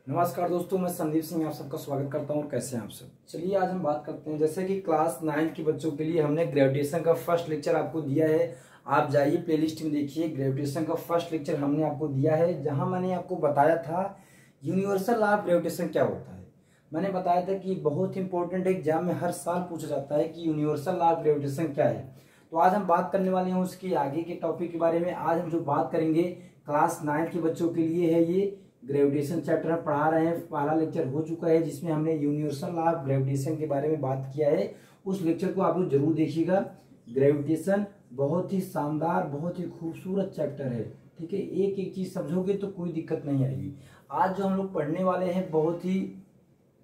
नमस्कार दोस्तों, मैं संदीप सिंह आप सबका स्वागत करता हूँ। कैसे हैं आप सब। चलिए आज हम बात करते हैं, जैसे कि क्लास 9 के बच्चों के लिए हमने ग्रेविटेशन का फर्स्ट लेक्चर आपको दिया है। आप जाइए प्लेलिस्ट में देखिए, ग्रेविटेशन का फर्स्ट लेक्चर हमने आपको दिया है, जहां मैंने आपको बताया था यूनिवर्सल लॉ ऑफ ग्रेविटेशन क्या होता है। मैंने बताया था कि बहुत इंपॉर्टेंट एग्जाम में हर साल पूछा जाता है कि यूनिवर्सल लॉ ऑफ ग्रेविटेशन क्या है। तो आज हम बात करने वाले हैं उसकी आगे के टॉपिक के बारे में। आज हम जो बात करेंगे क्लास 9 के बच्चों के लिए है, ये ग्रेविटेशन चैप्टर हम पढ़ा रहे हैं। पहला लेक्चर हो चुका है जिसमें हमने यूनिवर्सल लॉ ऑफ ग्रेविटेशन के बारे में बात किया है। उस लेक्चर को आप लोग जरूर देखिएगा। ग्रेविटेशन बहुत ही शानदार, बहुत ही खूबसूरत चैप्टर है। ठीक है, एक एक चीज समझोगे तो कोई दिक्कत नहीं आएगी। आज जो हम लोग पढ़ने वाले हैं बहुत ही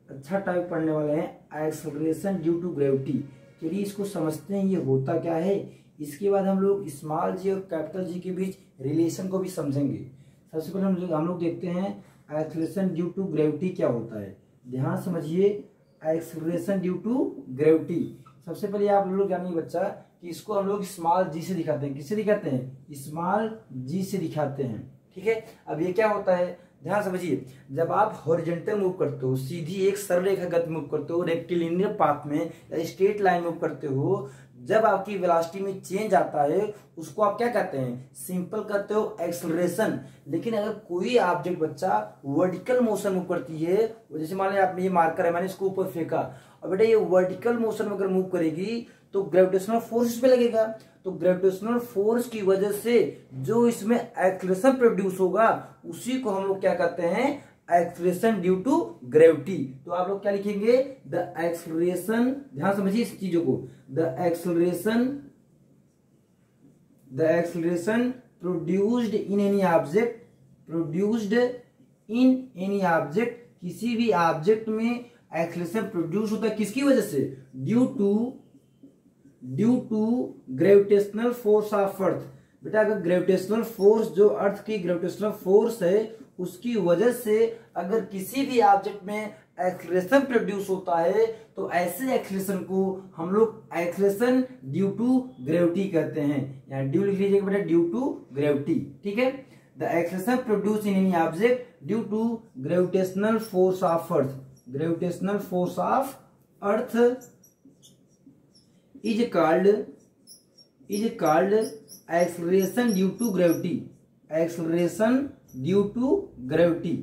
अच्छा टॉपिक पढ़ने वाले हैं, एक्सेलरेशन ड्यू टू ग्रेविटी। चलिए इसको समझते हैं, ये होता क्या है। इसके बाद हम लोग स्मॉल जी और कैपिटल जी के बीच रिलेशन को भी समझेंगे। सबसे पहले हम लोग देखते हैं एक्सेलरेशन ड्यू टू ग्रेविटी क्या होता है। ध्यान समझिए, एक्सेलरेशन ड्यू टू ग्रेविटी। सबसे पहले आप लोग जानिए बच्चा कि इसको हम लोग स्मॉल जी से दिखाते हैं। किससे दिखाते हैं? स्मॉल जी से दिखाते हैं। ठीक है, अब ये क्या होता है, ध्यान समझिए। जब आप हॉरिजॉन्टल मूव करते हो, सीधी एक सरल रेखागत मूव करते हो, रेक्टिलिनियर पाथ में या स्ट्रेट लाइन मूव करते हो, जब आपकी वेलोसिटी में चेंज आता है उसको आप क्या कहते हैं? सिंपल कहते हो एक्सेलरेशन। लेकिन अगर कोई ऑब्जेक्ट बच्चा वर्टिकल मोशन मूव करती है, जैसे मान लिया आपने ये मार्कर है, मैंने इसको ऊपर फेंका और बेटा ये वर्टिकल मोशन में अगर मूव करेगी तो ग्रेविटेशनल फोर्स पे लगेगा। तो ग्रेविटेशनल फोर्स की वजह से जो इसमें एक्सेलरेशन प्रोड्यूस होगा उसी को हम लोग क्या कहते हैं? Acceleration due to gravity. तो आप लोग क्या लिखेंगे? द एक्सेलरेशन, ध्यान समझिए इस चीजों को, the acceleration produced in any object, produced in any object, किसी भी ऑब्जेक्ट में एक्सेलरेशन प्रोड्यूस होता है किसकी वजह से? Due to gravitational force of earth. बेटा अगर ग्रेविटेशनल फोर्स, जो अर्थ की ग्रेविटेशनल फोर्स है उसकी वजह से अगर किसी भी ऑब्जेक्ट में एक्सेलरेशन प्रोड्यूस होता है तो ऐसे एक्सेलरेशन को हम लोग एक्सेलरेशन ड्यू टू ग्रेविटी कहते हैं। यहाँ ड्यू लिख लीजिएगा बेटा, ड्यू टू ग्रेविटी। ठीक है, the acceleration produce in any object due to gravitational force of earth, gravitational force of earth is called acceleration due to gravity, acceleration due to gravity।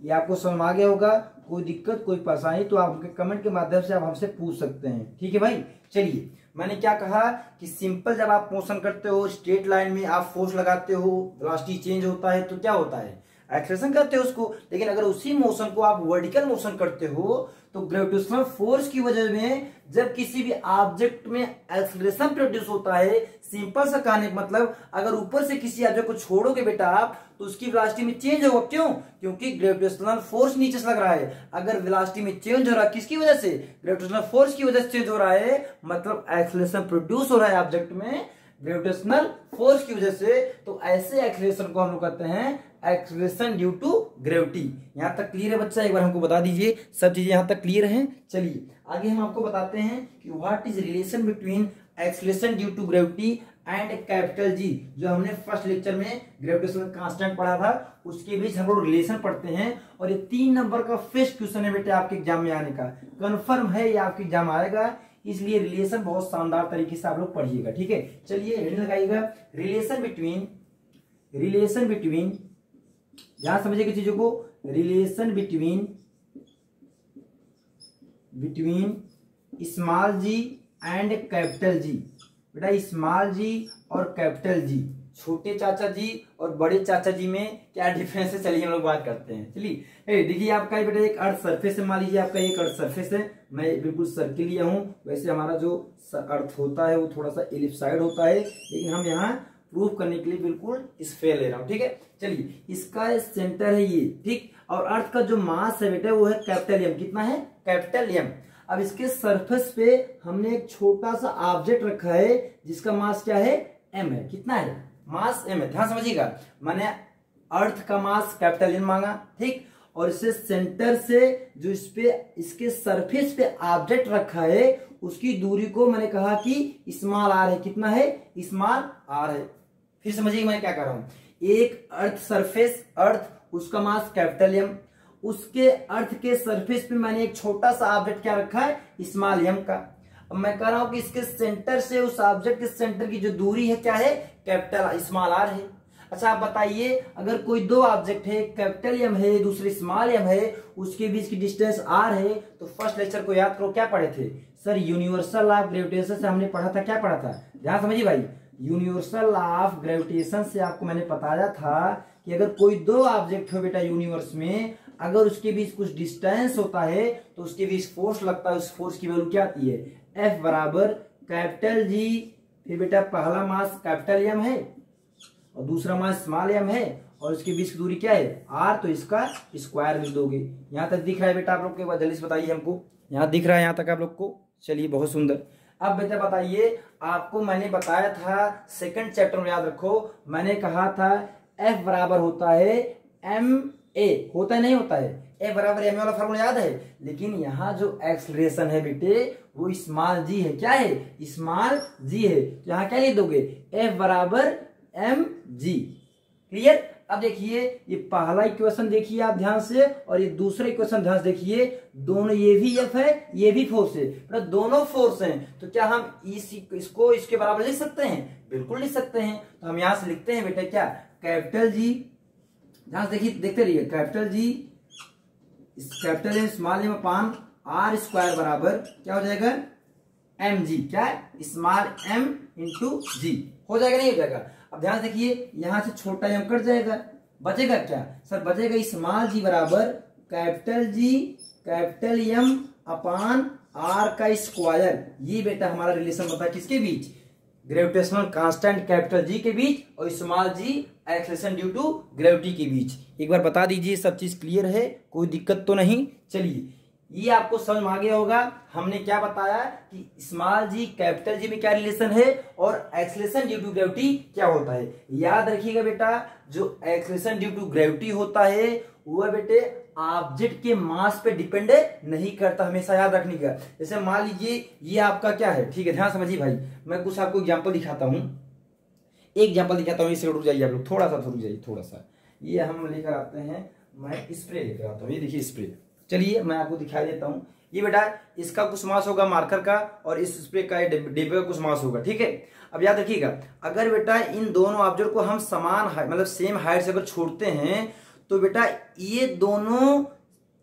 ये आपको समझ आ गया होगा। कोई दिक्कत कोई परेशानी तो आप कमेंट के माध्यम से आप हमसे पूछ सकते हैं। ठीक है भाई, चलिए मैंने क्या कहा कि सिंपल जब आप मोशन करते हो स्ट्रेट लाइन में, आप फोर्स लगाते हो, वेलोसिटी चेंज होता है तो क्या होता है? एक्सेलरेशन करते हो उसको। लेकिन अगर उसी मोशन को आप वर्टिकल मोशन करते हो तो ग्रेविटेशनल फोर्स की वजह में जब किसी भी ऑब्जेक्ट में एक्सेलरेशन प्रोड्यूस होता है, सिंपल सा कहने का मतलब अगर ऊपर से किसी ऑब्जेक्ट को छोड़ोगे बेटा आप तो उसकी वेलोसिटी में चेंज होगा। क्यों? क्योंकि ग्रेविटेशनल फोर्स नीचे से लग रहा है। अगर वेलोसिटी में चेंज हो रहा है किसकी वजह से? ग्रेविटेशनल फोर्स की वजह से चेंज हो रहा है, मतलब एक्सेलरेशन प्रोड्यूस हो रहा है ऑब्जेक्ट में ग्रेविटेशनल फोर्स की वजह से। तो ऐसे एक्सेलरेशन को हम लोग कहते हैं एक्सेलरेशन ड्यू टू ग्रेविटी। यहां तक क्लियर है बच्चा? एक बार हमको बता दीजिए, सब चीजें यहां तक क्लियर हैं। चलिए आगे हम आपको बताते हैं कि what is relation between acceleration due to gravity and capital G. जो हमने फर्स्ट लेक्चर में ग्रेविटेशनल कांस्टेंट पढ़ा था उसके बीच हम लोग रिलेशन पढ़ते हैं। और ये 3 नंबर का फर्स्ट क्वेश्चन है बेटा आपके एग्जाम में आने का, कंफर्म है ये आपके एग्जाम आएगा। इसलिए रिलेशन बहुत शानदार तरीके से आप लोग पढ़िएगा। ठीक है, चलिए हेडिंग लगाइएगा, रिलेशन बिटवीन, ध्यान समझिएगा चीजों को, relation between small G and capital G. बेटा स्मॉल जी और कैपिटल जी, छोटे चाचा जी और बड़े चाचा जी में क्या डिफरेंस है, चलिए हम लोग बात करते हैं। चलिए देखिए, आपका बेटा एक अर्थ सरफेस है, मान लीजिए आपका एक अर्थ सरफेस है, मैं बिल्कुल सर्किल लिया हूं। वैसे हमारा जो अर्थ होता है वो थोड़ा सा एलिप्सॉइड होता है, लेकिन हम यहाँ प्रूफ करने के लिए बिल्कुल स्फेयर ले रहा हूं। ठीक है, चलिए इसका सेंटर है ये, ठीक। और अर्थ का जो मास है बेटा वो है कैपिटल एम। कितना है? Capital M. अब इसके सरफेस पे हमने एक छोटा सा ऑब्जेक्ट रखा है जिसका मास क्या है? एम है। कितना है? मास एम है। ध्यान समझिएगा, मैंने अर्थ का मास कैपिटल एम मांगा, ठीक। और इससे सेंटर से जो इस पे इसके सरफेस पे ऑब्जेक्ट रखा है उसकी दूरी को मैंने कहा कि स्मॉल आर है। कितना है? स्मॉल आर है। फिर समझिए मैं क्या कर रहा हूं, एक अर्थ सरफेस, अर्थ, उसका मास कैपिटल एम, उसके अर्थ के सरफेस पे मैंने एक छोटा सा ऑब्जेक्ट क्या रखा है, स्मॉल m का। अब मैं कह रहा हूं कि इसके सेंटर से उस ऑब्जेक्ट के सेंटर की जो दूरी है क्या है, कैपिटल स्मॉल r है। अच्छा आप बताइए, अगर कोई दो ऑब्जेक्ट है, कैपिटल M है, दूसरी स्मॉल m है, उसके बीच की डिस्टेंस r है, तो फर्स्ट लेक्चर को याद करो, क्या पढ़े थे सर, यूनिवर्सल ऑफ ग्रेविटेशन से हमने पढ़ा था, क्या पढ़ा था, ध्यान समझिए भाई। यूनिवर्सल ऑफ ग्रेविटेशन से आपको मैंने बताया था कि अगर कोई दो ऑब्जेक्ट हो बेटा यूनिवर्स में, अगर उसके बीच कुछ डिस्टेंस होता है तो उसके बीच फोर्स लगता है, उस फोर्स की वैल्यू क्या आती है, F बराबर कैपिटल G, फिर बेटा पहला मास कैपिटल M है और दूसरा मास स्मॉल m है और इसके बीच की दूरी क्या है, r, तो इसका स्क्वायर लिख दोगे। यहाँ तक दिख रहा है बेटा आप लोग के, बाद जल्दी से बताइए हमको, यहाँ दिख रहा है यहाँ तक आप लोग को, चलिए बहुत सुंदर। अब बेटा बताइए, आपको मैंने बताया था सेकंड चैप्टर में, याद रखो मैंने कहा था F बराबर होता है ma, होता है नहीं होता है, F बराबर ma वाला फार्मूला याद है, लेकिन यहाँ जो एक्सलरेशन है बेटे वो स्मॉल g है, क्या है, स्मॉल g है, तो यहाँ क्या लिख दोगे, F बराबर mg, क्लियर। अब देखिए ये पहला इक्वेशन देखिए आप ध्यान से, और ये दूसरा इक्वेशन ध्यान से देखिए, दोनों ये भी F है ये भी फोर्स है, मतलब दोनों फोर्स हैं, तो क्या हम इसको इसके बराबर लिख सकते हैं, बिल्कुल लिख सकते हैं। तो हम यहां से लिखते हैं बेटा क्या, कैपिटल G, ध्यान से देखिए, देखते रहिए, capital G capital M small m upon r square बराबर क्या हो जाएगा, mg, क्या है, स्मॉल m इंटू g, हो जाएगा नहीं हो जाएगा। अब ध्यान देखिए, यहां से छोटा m कट जाएगा, बचेगा क्या सर, बचेगा स्मॉल g बराबर capital G capital M upon r का स्क्वायर। ये बेटा हमारा रिलेशन बता किसके बीच, ग्रेविटेशनल कांस्टेंट कैपिटल G के बीच और small g acceleration due to gravity के बीच। एक बार बता दीजिए, सब चीज क्लियर है, कोई दिक्कत तो नहीं। चलिए ये आपको समझ में आ गया होगा, हमने क्या बताया कि स्मॉल g कैपिटल G में क्या रिलेशन है और एक्सेलरेशन ड्यू टू ग्रेविटी क्या होता है। याद रखिएगा बेटा, जो एक्सेलरेशन ड्यू टू ग्रेविटी होता है वह बेटे ऑब्जेक्ट के मास पे डिपेंड नहीं करता, हमेशा याद रखने का। जैसे मान लीजिए ये आपका क्या है, ठीक है, ध्यान समझिए भाई, मैं कुछ आपको एग्जांपल दिखाता हूं, एक एग्जांपल दिखाता हूं, इससे रुक जाइए आप लोग, थोड़ा सा रुक जाइए, थोड़ा सा। ये हम लेकर आते हैं, मैं स्प्रे लेकर आता हूं, ये देखिए स्प्रे, चलिए मैं आपको दिखाई देता हूं। ये बेटा इसका कुछ मास होगा मार्कर का, और इस स्प्रे का डिब्बे का कुछ मास होगा, ठीक है। अब याद रखिएगा, अगर बेटा इन दोनों ऑब्जेक्ट को हम समान मतलब सेम हाइट से अगर छोड़ते हैं तो बेटा ये दोनों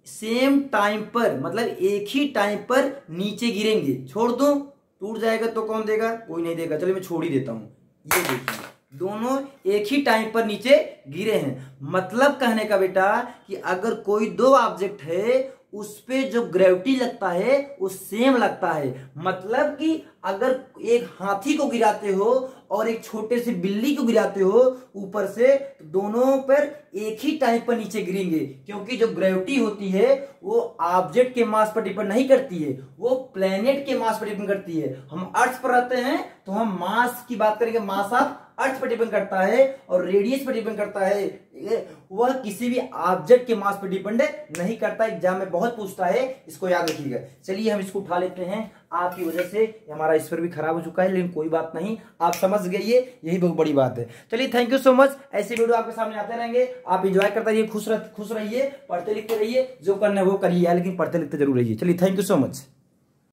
सेम टाइम पर, मतलब एक ही टाइम पर नीचे गिरेंगे। छोड़ दो टूट जाएगा तो कौन देगा, कोई नहीं देगा, चलिए मैं छोड़ ही देता हूं। ये देखिए दोनों एक ही टाइम पर नीचे गिरे हैं, मतलब कहने का बेटा कि अगर कोई दो ऑब्जेक्ट है उस पे जो ग्रेविटी लगता है वो सेम लगता है। मतलब कि अगर एक हाथी को गिराते हो और एक छोटे से बिल्ली को गिराते हो ऊपर से, तो दोनों पर एक ही टाइम पर नीचे गिरेंगे, क्योंकि जो ग्रेविटी होती है वो ऑब्जेक्ट के मास पर डिपेंड नहीं करती है, वो प्लेनेट के मास पर डिपेंड करती है। हम अर्थ पर रहते हैं तो हम मास की बात करेंगे, मास ऑफ अर्थ पर डिपेंड करता है, और रेडियस पर डिपेंड करता है, वह किसी भी ऑब्जेक्ट के मास पर डिपेंड नहीं करता। एग्जाम में बहुत पूछता है, इसको याद रखिएगा। चलिए हम इसको उठा लेते हैं, आपकी वजह से हमारा स्पेयर भी खराब हो चुका है, लेकिन कोई बात नहीं, आप समझ गए, यही बहुत बड़ी बात है। चलिए थैंक यू सो मच, ऐसी वीडियो आपके सामने आते रहेंगे, आप एंजॉय करते रहिए, खुश रहिए, पढ़ते लिखते रहिए, जो करना है वो करिए, लेकिन पढ़ते लिखते जरूर रहिए। चलिए थैंक यू सो मच।